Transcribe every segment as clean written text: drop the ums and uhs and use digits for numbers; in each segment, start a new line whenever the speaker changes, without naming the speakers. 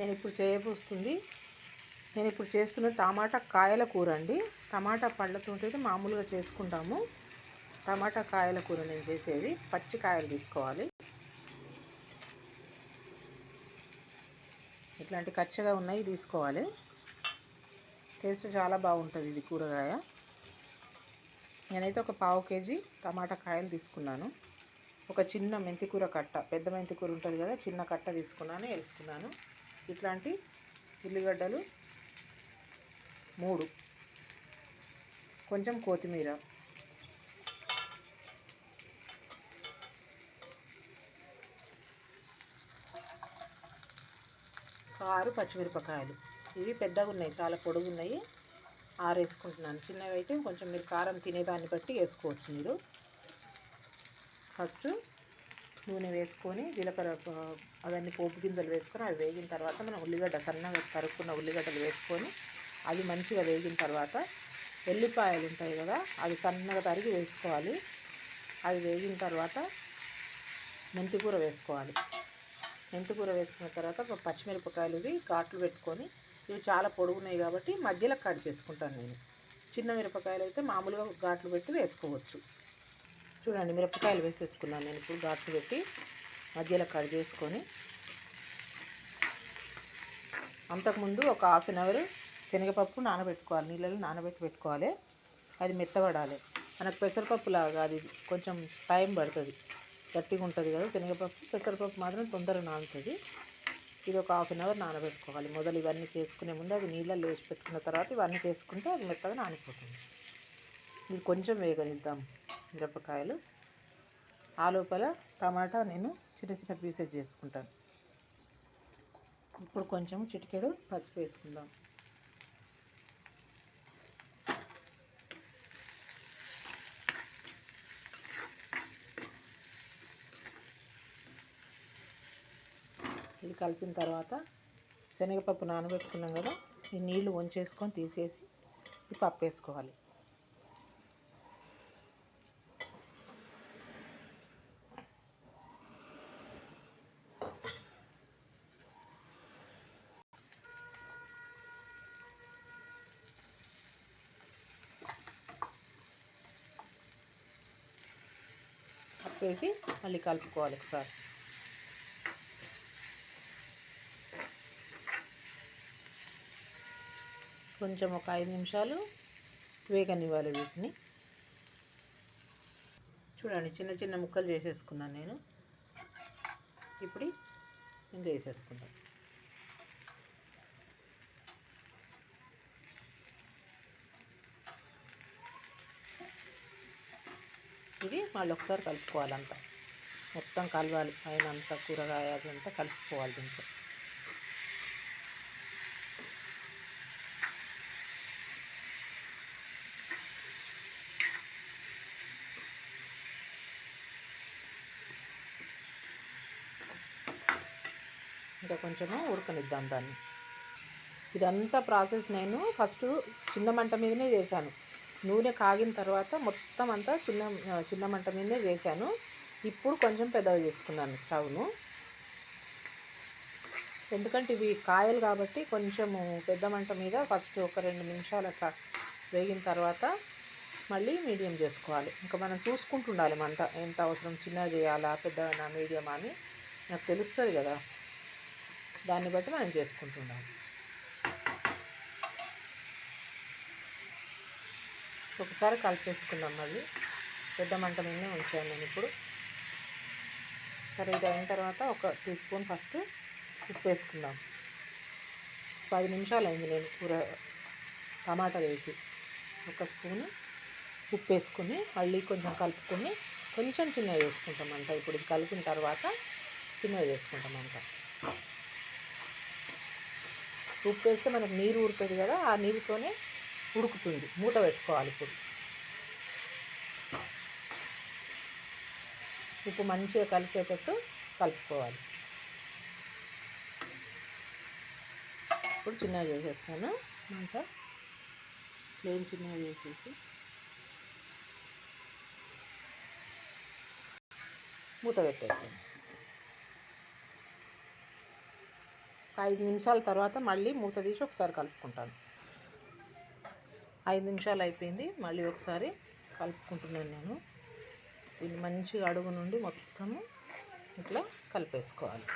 నేను ఇప్పుడు చేయబోస్తుంది నేను ఇప్పుడు చేస్తున్న టమాటా కాయల కూర అండి. టమాటా పళ్ళతో మామూలుగా చేసుకుంటాము. టమాటా కాయల కూర నేను చేసేది. పచ్చి కాయలు తీసుకోవాలి. ఇట్లాంటి కచ్చగా ఉన్నాయి తీసుకోవాలి. టేస్ట్ చాలా బాగుంటుంది ఇది కూరగాయ. నేనైతే ఒక పావు కేజీ టమాటా కాయలు తీసుకున్నాను. ఒక చిన్న మెంతికూర కట్ట, పెద్ద మెంతికూర ఉంటుంది కదా, చిన్న కట్ట తీసుకున్నాను, వేసుకున్నాను. ఇట్లాంటి ఉల్లిగడ్డలు 3, కొంచెం కొత్తిమీర, ఒక 6 పచ్చిమిరపకాయలు. ఇవి పెద్దగా ఉన్నాయి, చాలా పొడుగు ఉన్నాయి. 6 వేసుకుంటున్నాను. చిన్నవి అయితే కొంచెం మీరు కారం తినేదాన్ని బట్టి వేసుకోవచ్చు మీరు. ఫస్ట్ నూనె వేసుకొని జీలకర్ర అవన్నీ పోపు గింజలు వేసుకొని అవి వేగిన తర్వాత మనం ఉల్లిగడ్డ సన్నగా తరుక్కున్న ఉల్లిగడ్డలు వేసుకొని అవి మంచిగా వేగిన తర్వాత ఎల్లిపాయలు ఉంటాయి కదా, అవి సన్నగా తరిగి వేసుకోవాలి. అవి వేగిన తర్వాత మెంతికూర వేసుకోవాలి. మెంతికూర వేసుకున్న తర్వాత ఒక పచ్చిమిరపకాయలు ఇవి ఘాట్లు పెట్టుకొని, ఇవి చాలా పొడుగున్నాయి కాబట్టి మధ్యలో కట్ చేసుకుంటాను నేను. చిన్న మిరపకాయలు అయితే మామూలుగా ఘాట్లు పెట్టి వేసుకోవచ్చు. చూడండి, మిరపకాయలు వేసేసుకున్నాను నేను ఇప్పుడు ఘాట్లు పెట్టి మధ్యలో కట్ చేసుకొని. అంతకుముందు ఒక 1/2 అవర్ శనగపప్పు నానబెట్టుకోవాలి, నీళ్ళలో నానబెట్టి పెట్టుకోవాలి. అది మెత్తబడాలి. మనకు పెసరపప్పు లాగా అది కొంచెం టైం పడుతుంది, గట్టిగా ఉంటుంది కదా శనగపప్పు. పెసరపప్పు మాత్రం తొందరగా నానుతుంది. ఇది ఒక 1/2 అవర్ నానబెట్టుకోవాలి. మొదలు ఇవన్నీ చేసుకునే ముందు అవి నీళ్ళల్లో వేసి పెట్టుకున్న తర్వాత ఇవన్నీ చేసుకుంటే అది మెత్తగా నానిపోతుంది. ఇది కొంచెం వేగనిద్దాం మిరపకాయలు. ఆ లోపల టమాటా నేను చిన్న చిన్న పీసెస్ చేసుకుంటాను. ఇప్పుడు కొంచెం చిటికెడు పసుపు వేసుకుందాం. ఇది కలిసిన తర్వాత శనగపప్పు నానబెట్టుకున్నాం కదా, ఈ నీళ్లు వంచేసుకొని తీసేసి ఈ పప్పు వేసుకోవాలి. పప్పు వేసి మళ్ళీ కలుపుకోవాలి ఒకసారి. కొంచెం ఒక 5 నిమిషాలు వేగనివ్వాలి వీటిని. చూడండి, చిన్న చిన్న ముక్కలు చేసేసుకున్నాను నేను. ఇప్పుడు ఇంకా వేసేసుకుందాం. ఇది మళ్ళీ ఒకసారి కలుపుకోవాలంతా, మొత్తం కలవాలి. పైన అంతా కూరగాయ అదంతా కలుపుకోవాలి దీంట్లో. ఇంకా కొంచెము ఉడకనిద్దాం దాన్ని. ఇదంతా ప్రాసెస్ నేను ఫస్ట్ చిన్న మంట మీదనే చేశాను. నూనె కాగిన తర్వాత మొత్తం అంతా చిన్న మంట మీదనే చేశాను. ఇప్పుడు కొంచెం పెద్దగా చేసుకున్నాను స్టవ్ను, ఎందుకంటే ఇవి కాయలు కాబట్టి కొంచెము పెద్ద మంట మీద ఫస్ట్ ఒక 2 నిమిషాలు అట్లా వేగిన తర్వాత మళ్ళీ మీడియం చేసుకోవాలి. ఇంకా మనం చూసుకుంటూ ఉండాలి మంట ఎంత అవసరం, చిన్నగా చేయాలా పెద్దగా మీడియం అని నాకు తెలుస్తుంది కదా, దాన్ని బట్టి మనం చేసుకుంటున్నాం. ఒకసారి కలిపేసుకుందాం. మళ్ళీ పెద్ద మంట మీదనే ఉంచాను నేను ఇప్పుడు. సరే, ఇది అయిన తర్వాత ఒక టీ స్పూన్ ఫస్ట్ ఉప్పు వేసుకుందాం. 10 నిమిషాలు అయింది నేను కూర టమాటా వేసి. ఒక స్పూను ఉప్పు వేసుకుని మళ్ళీ కొంచెం కలుపుకొని కొంచెం చిన్నగా వేసుకుంటామంట. ఇప్పుడు ఇది కలిపిన తర్వాత చిన్నగా వేసుకుంటామంట. ఉప్పు వేస్తే మనకు నీరు ఊరుతుంది కదా, ఆ నీరుతోనే ఉడుకుతుంది. మూత పెట్టుకోవాలి. ఇప్పుడు మంచిగా కలిసేటట్టు కలుపుకోవాలి. ఇప్పుడు చిన్నగా చేసేస్తాను మంట, ఫ్లేమ్ చిన్నగా చేసేసి మూత పెట్టేస్తాను. 5 నిమిషాల తర్వాత మళ్ళీ మూత తీసి ఒకసారి కలుపుకుంటాను. 5 నిమిషాలు అయిపోయింది. మళ్ళీ ఒకసారి కలుపుకుంటున్నాను నేను. దీన్ని మంచిగా అడుగు నుండి మొత్తము ఇట్లా కలిపేసుకోవాలి.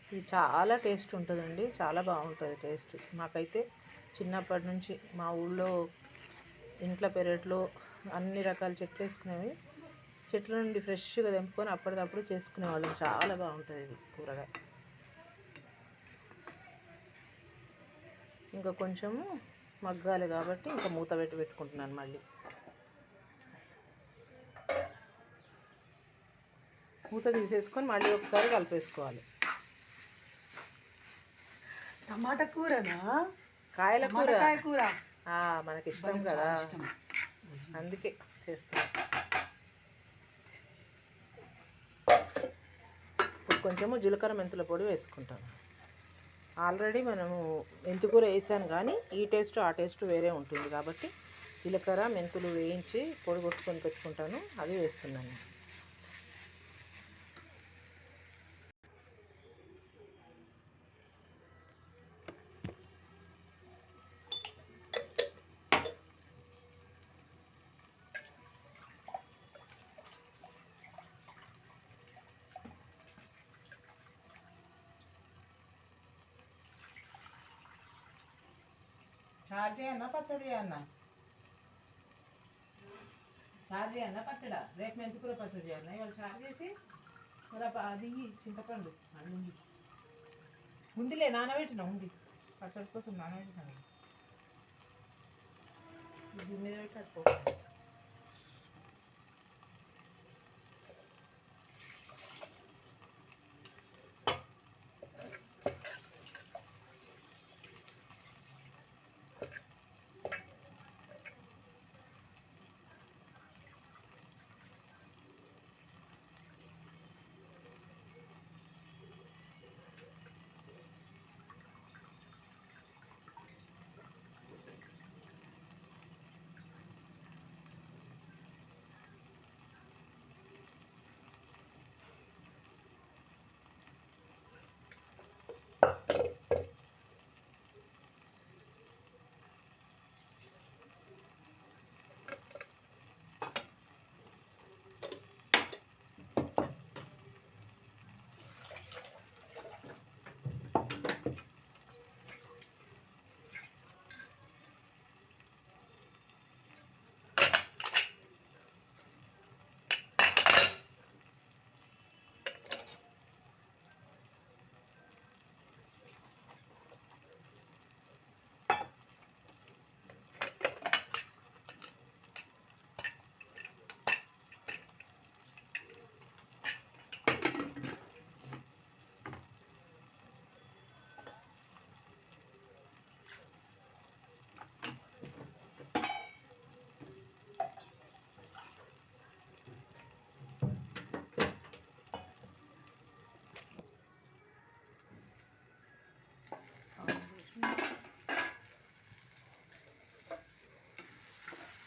ఇది చాలా టేస్ట్ ఉంటుందండి, చాలా బాగుంటుంది టేస్ట్. మాకైతే చిన్నప్పటి నుంచి మా ఊళ్ళో ఇంట్లో పెరట్లో అన్ని రకాల చెట్లు వేసుకునేవి. చెట్ల నుండి ఫ్రెష్గా తెంపుకొని అప్పటికప్పుడు చేసుకునేవాళ్ళం. చాలా బాగుంటుంది ఇది కూరగాయ. ఇంకా కొంచెము మగ్గాలి కాబట్టి ఇంకా మూత పెట్టుకుంటున్నాను. మళ్ళీ మూత తీసేసుకొని మళ్ళీ ఒకసారి కలిపేసుకోవాలి.
టమాటా కూరనా?
కాయల కూర
కూర
మనకి ఇష్టం కదా, అందుకే చేస్తాను. ఇప్పుడు కొంచెము జీలకర్ర మెంతుల పొడి వేసుకుంటాను. ఆల్రెడీ మనము మెంతికూర వేసాను, కానీ ఈ టేస్ట్ ఆ టేస్ట్ వేరే ఉంటుంది కాబట్టి జీలకర్ర మెంతులు వేయించి పొడి కొట్టుకొని పెట్టుకుంటాను, అది వేస్తున్నాను. చార్జీ అన్న పచ్చడి అన్న, చార్జీ అన్న పచ్చడా. రేపు మెంతికూర పచ్చడి చేయాలి. ఇవాళ చార్జ్ చేసి అది చింతపండు అన్ని ఉందిలే, నానబెట్టిన ఉంది పచ్చడి కోసం, నానబెట్టిన దీని మీద పెట్టుకో.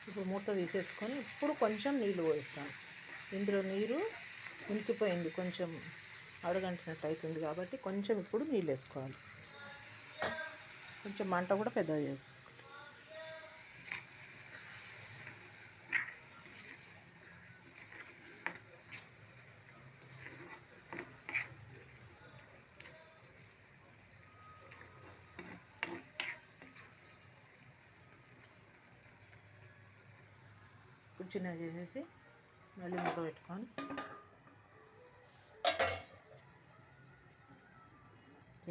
ఇప్పుడు మూత తీసేసుకొని ఇప్పుడు కొంచెం నీళ్ళు పోయిస్తాను. ఇందులో నీరు ఇంకిపోయింది, కొంచెం అడుగంటినట్టు అవుతుంది కాబట్టి కొంచెం ఇప్పుడు నీళ్ళు వేసుకోవాలి. కొంచెం మంట కూడా పెద్దగా చేసుకోవాలి. చిన్నగా చేసేసి మళ్ళీ మూత పెట్టుకొని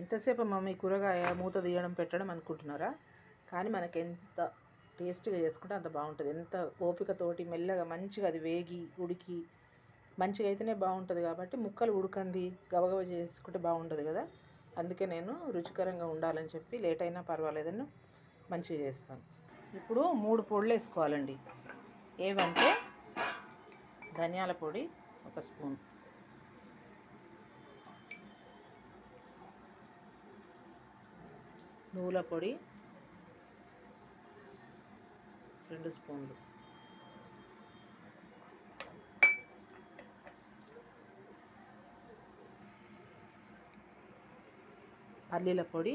ఎంతసేపు మమ్మీ కూరగాయ మూత తీయడం పెట్టడం అనుకుంటున్నారా? కానీ మనకి ఎంత టేస్ట్గా చేసుకుంటే అంత బాగుంటుంది. ఎంత ఓపికతోటి మెల్లగా మంచిగా అది వేగి ఉడికి మంచిగా అయితేనే బాగుంటుంది. కాబట్టి ముక్కలు ఉడకంది గబగబ చేసుకుంటే బాగుంటుంది కదా, అందుకే నేను రుచికరంగా ఉండాలని చెప్పి లేట్ అయినా పర్వాలేదని మంచిగా చేస్తాను. ఇప్పుడు 3 పొడులు వేసుకోవాలండి. ఏవంటే ధనియాల పొడి 1 స్పూన్, నువ్వుల పొడి 2 స్పూన్లు, పల్లీల పొడి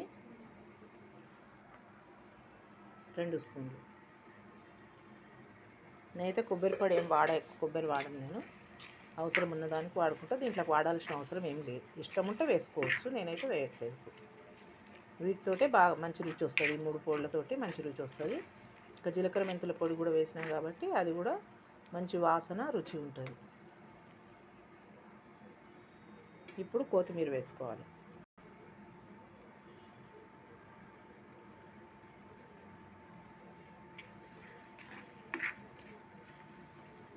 2 స్పూన్లు. నేనైతే కొబ్బరి పొడి ఏం ఎక్కువ కొబ్బరి వాడను నేను. అవసరం ఉన్నదానికి వాడుకుంటా. దీంట్లోకి వాడాల్సిన అవసరం ఏం లేదు. ఇష్టం ఉంటే వేసుకోవచ్చు, నేనైతే వేయట్లేదు. వీటితోటే బాగా మంచి రుచి వస్తుంది. 3 పొడులతోటి మంచి రుచి వస్తుంది. ఇంకా జీలకర్ర మెంతుల పొడి కూడా వేసినాం కాబట్టి అది కూడా మంచి వాసన రుచి ఉంటుంది. ఇప్పుడు కొత్తిమీర వేసుకోవాలి.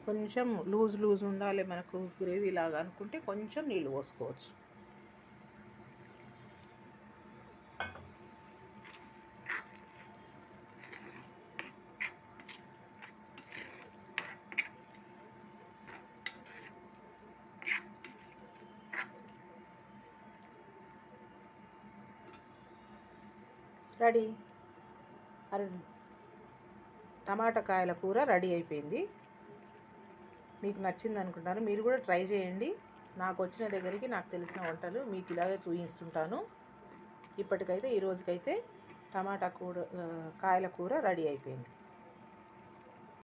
కొంచెం లూజ్ ఉండాలి మనకు గ్రేవీ లాగా అనుకుంటే కొంచెం నీళ్ళు పోసుకోవచ్చు. రెడీ. టమాటా కాయల కూర రెడీ అయిపోయింది. మీకు నచ్చింది అనుకుంటాను. మీరు కూడా ట్రై చేయండి. నాకు వచ్చిన దగ్గరికి నాకు తెలిసిన వంటలు మీకు ఇలాగే చూపిస్తుంటాను. ఇప్పటికైతే ఈ రోజుకైతే టమాటా కూర కాయల కూర రెడీ అయిపోయింది.